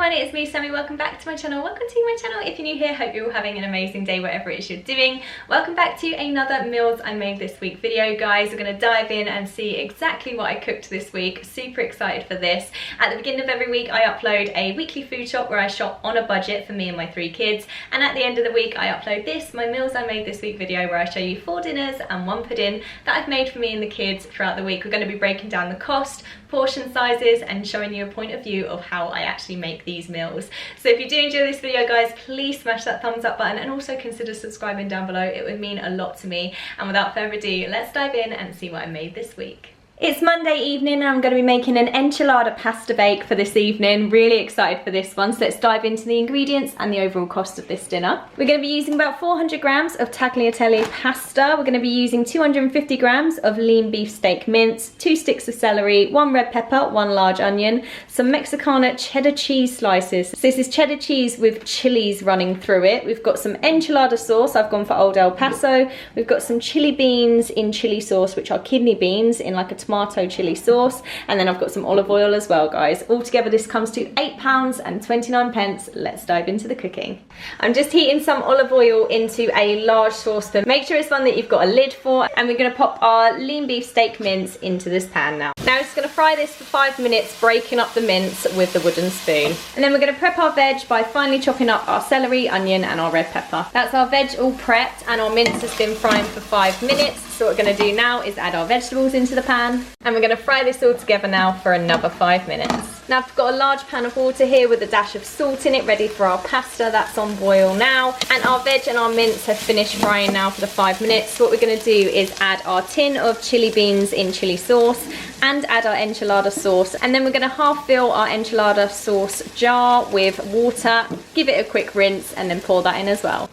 everyone, it's me Sammy. Welcome back to my channel. Welcome to my channel. If you're new here, hope you're all having an amazing day whatever it is you're doing. Welcome back to another meals I made this week video, guys. We're going to dive in and see exactly what I cooked this week. Super excited for this. At the beginning of every week I upload a weekly food shop where I shop on a budget for me and my 3 kids, and at the end of the week I upload this, my meals I made this week video, where I show you 4 dinners and 1 pudding that I've made for me and the kids throughout the week. We're going to be breaking down the cost, portion sizes, and showing you a point of view of how I actually make these meals. So if you do enjoy this video, guys, please smash that thumbs up button and also consider subscribing down below. It would mean a lot to me. And without further ado, let's dive in and see what I made this week. It's Monday evening and I'm going to be making an enchilada pasta bake for this evening. Really excited for this one, so let's dive into the ingredients and the overall cost of this dinner. We're going to be using about 400 grams of tagliatelle pasta. We're going to be using 250 grams of lean beef steak mince, 2 sticks of celery, 1 red pepper, 1 large onion, some Mexicana cheddar cheese slices. So this is cheddar cheese with chilies running through it. We've got some enchilada sauce. I've gone for Old El Paso. We've got some chili beans in chili sauce, which are kidney beans in like a tomato chili sauce, and then I've got some olive oil as well, guys. Altogether this comes to £8.29. Let's dive into the cooking. I'm just heating some olive oil into a large saucepan. Make sure it's one that you've got a lid for, and we're going to pop our lean beef steak mince into this pan now. Now it's going to fry this for 5 minutes, breaking up the mince with the wooden spoon, and then we're going to prep our veg by finely chopping up our celery, onion and our red pepper. That's our veg all prepped, and our mince has been frying for 5 minutes. So what we're going to do now is add our vegetables into the pan, and we're going to fry this all together now for another 5 minutes. Now I've got a large pan of water here with a dash of salt in it, ready for our pasta. That's on boil now, and our veg and our mince have finished frying now for the 5 minutes. So what we're going to do is add our tin of chili beans in chili sauce and add our enchilada sauce, and then we're going to half fill our enchilada sauce jar with water, give it a quick rinse, and then pour that in as well.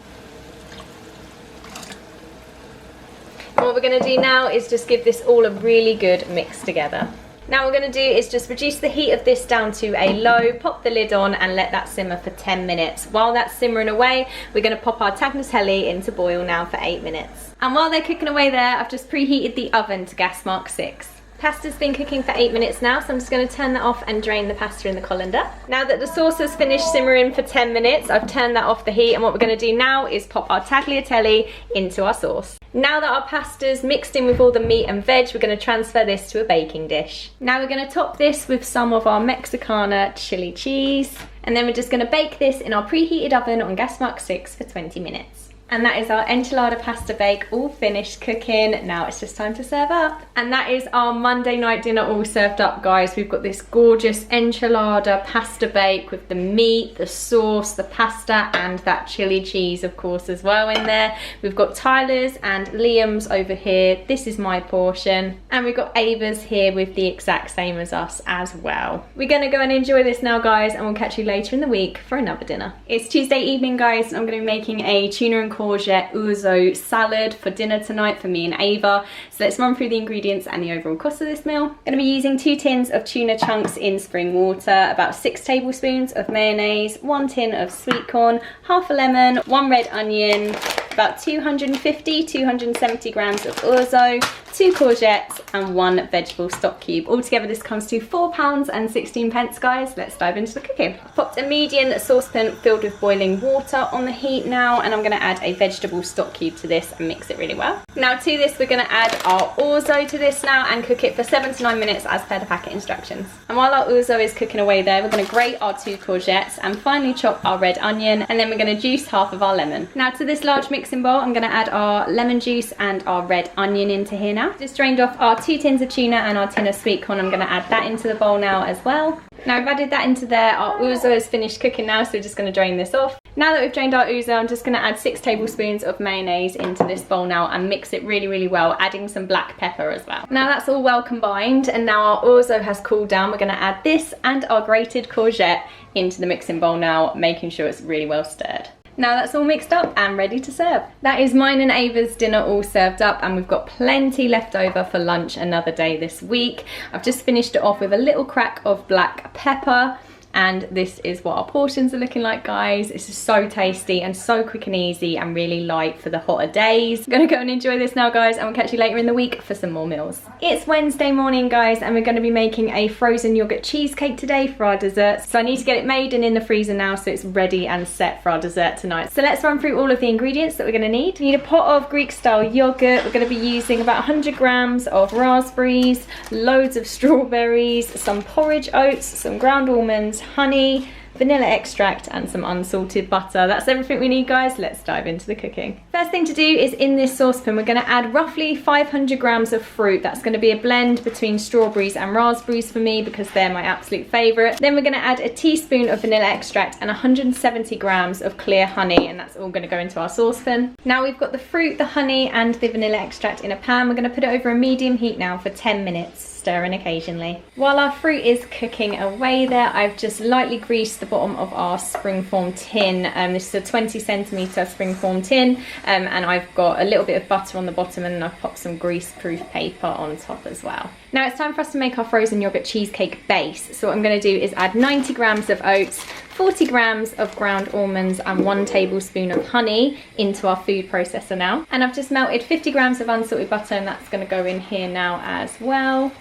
And what we're going to do now is just give this all a really good mix together. Now what we're going to do is just reduce the heat of this down to a low, pop the lid on and let that simmer for 10 minutes. While that's simmering away, we're going to pop our tagliatelle into boil now for 8 minutes. And while they're cooking away there, I've just preheated the oven to gas mark 6. Pasta's been cooking for 8 minutes now, so I'm just going to turn that off and drain the pasta in the colander. Now that the sauce has finished simmering for 10 minutes, I've turned that off the heat, and what we're going to do now is pop our tagliatelle into our sauce. Now that our pasta's mixed in with all the meat and veg, we're going to transfer this to a baking dish. Now we're going to top this with some of our Mexicana chili cheese, and then we're just going to bake this in our preheated oven on gas mark 6 for 20 minutes. And that is our enchilada pasta bake all finished cooking. Now it's just time to serve up. And that is our Monday night dinner all served up, guys. We've got this gorgeous enchilada pasta bake with the meat, the sauce, the pasta, and that chili cheese, of course, as well in there. We've got Tyler's and Liam's over here. This is my portion. And we've got Ava's here with the exact same as us as well. We're gonna go and enjoy this now, guys, and we'll catch you later in the week for another dinner. It's Tuesday evening, guys, and I'm gonna be making a tuna and courgette orzo salad for dinner tonight for me and Ava. So let's run through the ingredients and the overall cost of this meal. I'm going to be using 2 tins of tuna chunks in spring water, about 6 tablespoons of mayonnaise, 1 tin of sweet corn, half a lemon, 1 red onion, about 270 grams of orzo, 2 courgettes and 1 vegetable stock cube. Altogether this comes to £4.16, guys. Let's dive into the cooking. I've popped a medium saucepan filled with boiling water on the heat now, and I'm going to add a vegetable stock cube to this and mix it really well. Now to this we're going to add our orzo to this now and cook it for 7 to 9 minutes as per the packet instructions. And while our orzo is cooking away there, we're going to grate our 2 courgettes and finely chop our red onion, and then we're going to juice half of our lemon. Now to this large mixing bowl I'm going to add our lemon juice and our red onion into here now. Just drained off our 2 tins of tuna and our tin of sweet corn. I'm going to add that into the bowl now as well. Now I've added that into there. Our ouzo is finished cooking now, so we're just going to drain this off. Now that we've drained our ouzo, I'm just going to add 6 tablespoons of mayonnaise into this bowl now and mix it really, really well, adding some black pepper as well. Now that's all well combined, and now our ouzo has cooled down. We're going to add this and our grated courgette into the mixing bowl now, making sure it's really well stirred. Now that's all mixed up and ready to serve. That is mine and Ava's dinner all served up, and we've got plenty left over for lunch another day this week. I've just finished it off with a little crack of black pepper And this is what our portions are looking like, guys. This is so tasty and so quick and easy and really light for the hotter days. I'm gonna go and enjoy this now, guys, and we'll catch you later in the week for some more meals. It's Wednesday morning, guys, and we're gonna be making a frozen yogurt cheesecake today for our dessert. So I need to get it made and in the freezer now so it's ready and set for our dessert tonight. So let's run through all of the ingredients that we're gonna need. We need a pot of Greek style yogurt. We're gonna be using about 100 grams of raspberries, loads of strawberries, some porridge oats, some ground almonds, honey, vanilla extract and some unsalted butter. That's everything we need, guys. Let's dive into the cooking. First thing to do is in this saucepan we're going to add roughly 500 grams of fruit. That's going to be a blend between strawberries and raspberries for me because they're my absolute favourite. Then we're going to add a teaspoon of vanilla extract and 170 grams of clear honey, and that's all going to go into our saucepan. Now we've got the fruit, the honey and the vanilla extract in a pan. We're going to put it over a medium heat now for 10 minutes. Stirring occasionally. While our fruit is cooking away there, I've just lightly greased the bottom of our springform tin. This is a 20 centimetre springform tin, and I've got a little bit of butter on the bottom, and then I've popped some grease-proof paper on top as well. Now it's time for us to make our frozen yogurt cheesecake base. So what I'm going to do is add 90 grams of oats, 40 grams of ground almonds and 1 tablespoon of honey into our food processor now. And I've just melted 50 grams of unsalted butter, and that's going to go in here now as well.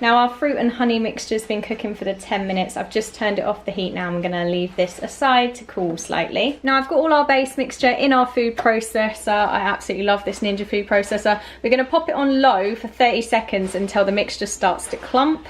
Now our fruit and honey mixture has been cooking for the 10 minutes. I've just turned it off the heat now. I'm going to leave this aside to cool slightly. Now I've got all our base mixture in our food processor. I absolutely love this Ninja food processor. We're going to pop it on low for 30 seconds until the mixture starts to clump.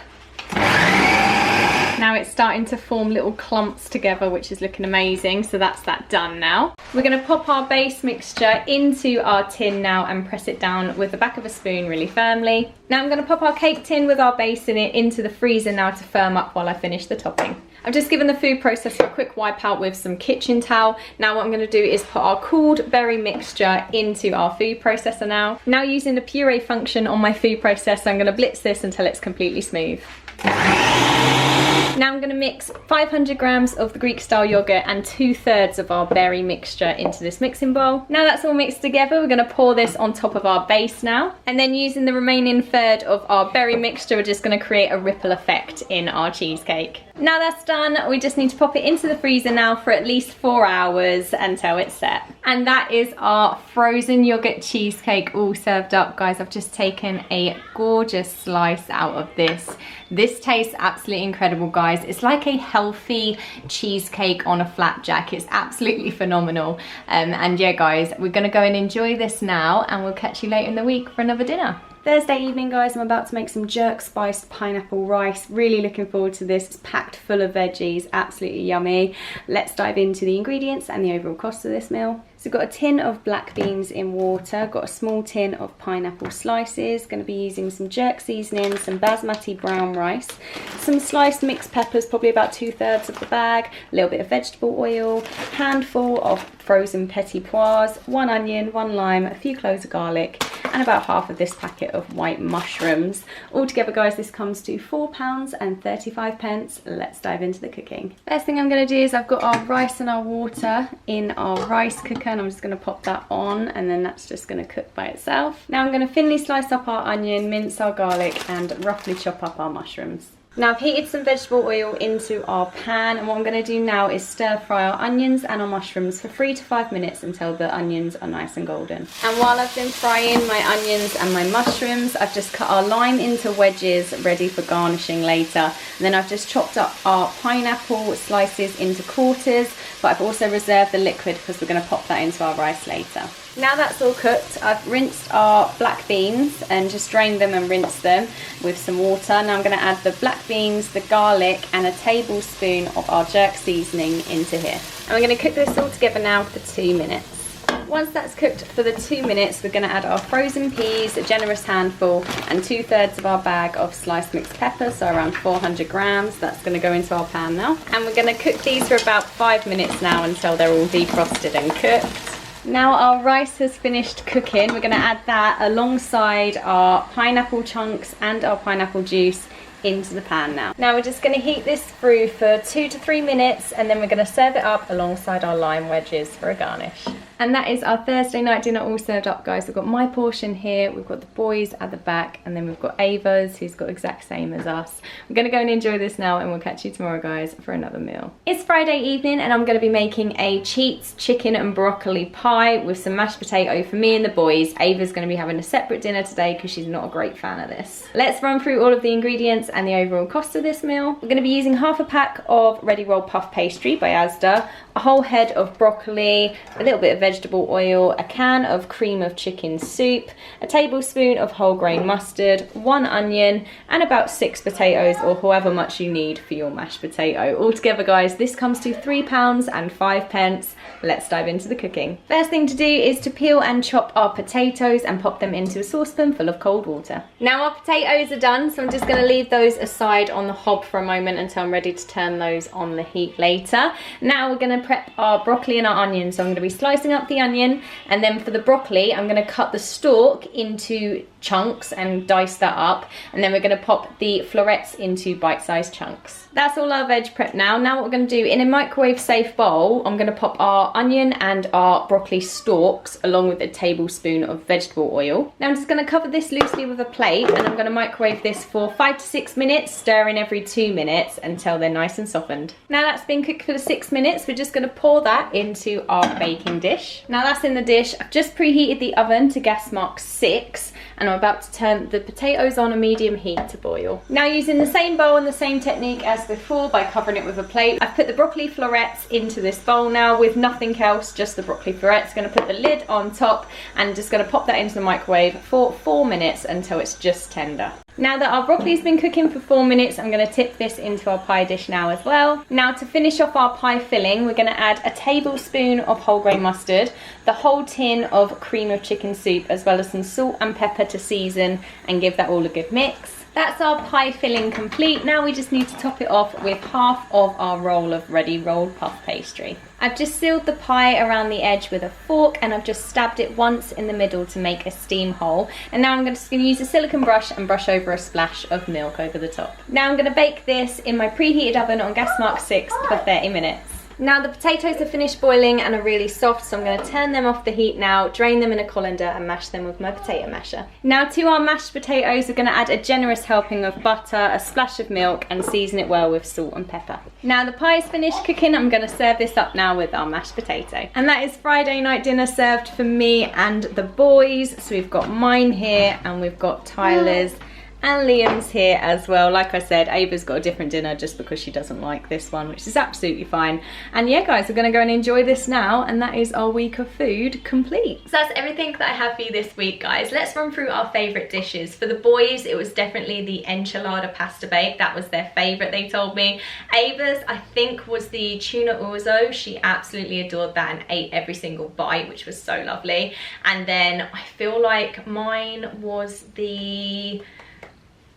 Now it's starting to form little clumps together, which is looking amazing. So that's that done now. We're going to pop our base mixture into our tin now and press it down with the back of a spoon really firmly. Now I'm going to pop our cake tin with our base in it into the freezer now to firm up while I finish the topping. I've just given the food processor a quick wipe out with some kitchen towel. Now what I'm going to do is put our cooled berry mixture into our food processor now. Now using the puree function on my food processor, I'm going to blitz this until it's completely smooth. Now I'm going to mix 500 grams of the Greek style yogurt and 2/3 of our berry mixture into this mixing bowl. Now that's all mixed together, we're going to pour this on top of our base now. And then using the remaining third of our berry mixture, we're just going to create a ripple effect in our cheesecake. Now that's done, we just need to pop it into the freezer now for at least 4 hours until it's set. And that is our frozen yogurt cheesecake all served up, guys. I've just taken a gorgeous slice out of this. This tastes absolutely incredible, guys. It's like a healthy cheesecake on a flapjack. It's absolutely phenomenal. And yeah, guys, we're gonna go and enjoy this now, and we'll catch you later in the week for another dinner. Thursday evening, guys, I'm about to make some jerk spiced pineapple rice. Really looking forward to this. It's packed full of veggies, absolutely yummy. Let's dive into the ingredients and the overall cost of this meal. So I've got a tin of black beans in water, got a small tin of pineapple slices, going to be using some jerk seasoning, some basmati brown rice, some sliced mixed peppers, probably about 2/3 of the bag, a little bit of vegetable oil, handful of frozen petit pois, 1 onion, 1 lime, a few cloves of garlic, and about half of this packet of white mushrooms. Altogether, guys, this comes to £4.35. Let's dive into the cooking. First thing I'm going to do is I've got our rice and our water in our rice cooker, and I'm just going to pop that on, and then that's just going to cook by itself. Now I'm going to thinly slice up our onion, mince our garlic, and roughly chop up our mushrooms. Now I've heated some vegetable oil into our pan, and what I'm going to do now is stir fry our onions and our mushrooms for 3 to 5 minutes until the onions are nice and golden. And while I've been frying my onions and my mushrooms, I've just cut our lime into wedges ready for garnishing later. And then I've just chopped up our pineapple slices into quarters, but I've also reserved the liquid because we're going to pop that into our rice later. Now that's all cooked, I've rinsed our black beans and just drained them and rinsed them with some water. Now I'm going to add the black beans, the garlic and a tablespoon of our jerk seasoning into here. And we're going to cook this all together now for 2 minutes. Once that's cooked for the 2 minutes, we're going to add our frozen peas, a generous handful, and 2/3 of our bag of sliced mixed peppers, so around 400 grams. That's going to go into our pan now. And we're going to cook these for about 5 minutes now until they're all defrosted and cooked. Now our rice has finished cooking. We're going to add that alongside our pineapple chunks and our pineapple juice into the pan now. Now we're just going to heat this through for 2 to 3 minutes, and then we're going to serve it up alongside our lime wedges for a garnish. And that is our Thursday night dinner all served up, guys. We've got my portion here, we've got the boys at the back, and then we've got Ava's, who's got exact same as us. We're gonna go and enjoy this now, and we'll catch you tomorrow, guys, for another meal. It's Friday evening, and I'm gonna be making a cheats chicken and broccoli pie with some mashed potato for me and the boys. Ava's gonna be having a separate dinner today because she's not a great fan of this. Let's run through all of the ingredients and the overall cost of this meal. We're gonna be using half a pack of Ready Roll Puff pastry by Asda, a whole head of broccoli, a little bit of vegetable oil, a can of cream of chicken soup, a tablespoon of whole grain mustard, 1 onion, and about 6 potatoes, or however much you need for your mashed potato. Altogether, guys, this comes to £3.05. Let's dive into the cooking. First thing to do is to peel and chop our potatoes and pop them into a saucepan full of cold water. Now our potatoes are done, so I'm just going to leave those aside on the hob for a moment until I'm ready to turn those on the heat later. Now we're going to prep our broccoli and our onion, so I'm going to be slicing up the onion, and then for the broccoli I'm going to cut the stalk into chunks and dice that up, and then we're going to pop the florets into bite-sized chunks. That's all our veg prep now. Now what we're going to do, in a microwave safe bowl, I'm going to pop our onion and our broccoli stalks along with a tablespoon of vegetable oil. Now I'm just going to cover this loosely with a plate, and I'm going to microwave this for 5 to 6 minutes, stirring every 2 minutes until they're nice and softened. Now that's been cooked for the 6 minutes, we're just going to pour that into our baking dish. Now that's in the dish. I've just preheated the oven to gas mark 6, and I'm about to turn the potatoes on a medium heat to boil. Now, using the same bowl and the same technique as before by covering it with a plate, I've put the broccoli florets into this bowl now with nothing else, just the broccoli florets. Going to put the lid on top and just going to pop that into the microwave for 4 minutes until it's just tender. Now that our broccoli's been cooking for 4 minutes, I'm going to tip this into our pie dish now as well. Now, to finish off our pie filling, we're going to add a tablespoon of whole grain mustard, the whole tin of cream of chicken soup, as well as some salt and pepper to season and give that all a good mix. That's our pie filling complete. Now we just need to top it off with half of our roll of Ready Rolled Puff pastry. I've just sealed the pie around the edge with a fork, and I've just stabbed it once in the middle to make a steam hole. And now I'm just going to use a silicone brush and brush over a splash of milk over the top. Now I'm going to bake this in my preheated oven on gas mark 6 for 30 minutes. Now the potatoes have finished boiling and are really soft, so I'm going to turn them off the heat now, drain them in a colander and mash them with my potato masher. Now to our mashed potatoes, we're going to add a generous helping of butter, a splash of milk, and season it well with salt and pepper. Now the pie is finished cooking. I'm going to serve this up now with our mashed potato. And that is Friday night dinner served for me and the boys. So we've got mine here, and we've got Tyler's and Liam's here as well. Like I said, Ava's got a different dinner just because she doesn't like this one, which is absolutely fine. And yeah, guys, we're gonna go and enjoy this now, and that is our week of food complete. So that's everything that I have for you this week, guys. Let's run through our favorite dishes. For the boys, it was definitely the enchilada pasta bake. That was their favorite, they told me. Ava's, I think, was the tuna orzo. She absolutely adored that and ate every single bite, which was so lovely. And then I feel like mine was the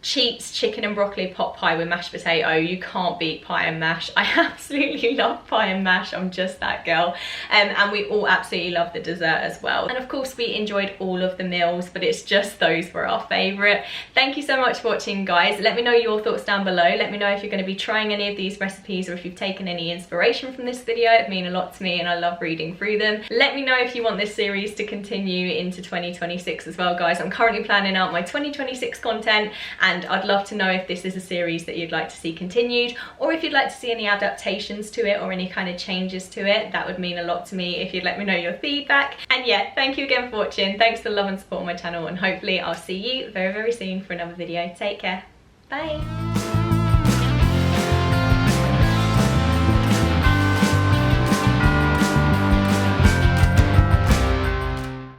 cheats chicken and broccoli pot pie with mashed potato. You can't beat pie and mash. I absolutely love pie and mash. I'm just that girl. And we all absolutely love the dessert as well. And of course we enjoyed all of the meals, but it's just those were our favorite. Thank you so much for watching, guys. Let me know your thoughts down below. Let me know if you're going to be trying any of these recipes, or if you've taken any inspiration from this video. It'd mean a lot to me, and I love reading through them. Let me know if you want this series to continue into 2026 as well, guys. I'm currently planning out my 2026 content, and I'd love to know if this is a series that you'd like to see continued, or if you'd like to see any adaptations to it or any kind of changes to it. That would mean a lot to me if you'd let me know your feedback. And yeah, thank you again for watching. Thanks for the love and support on my channel, and hopefully I'll see you very, very soon for another video. Take care. Bye.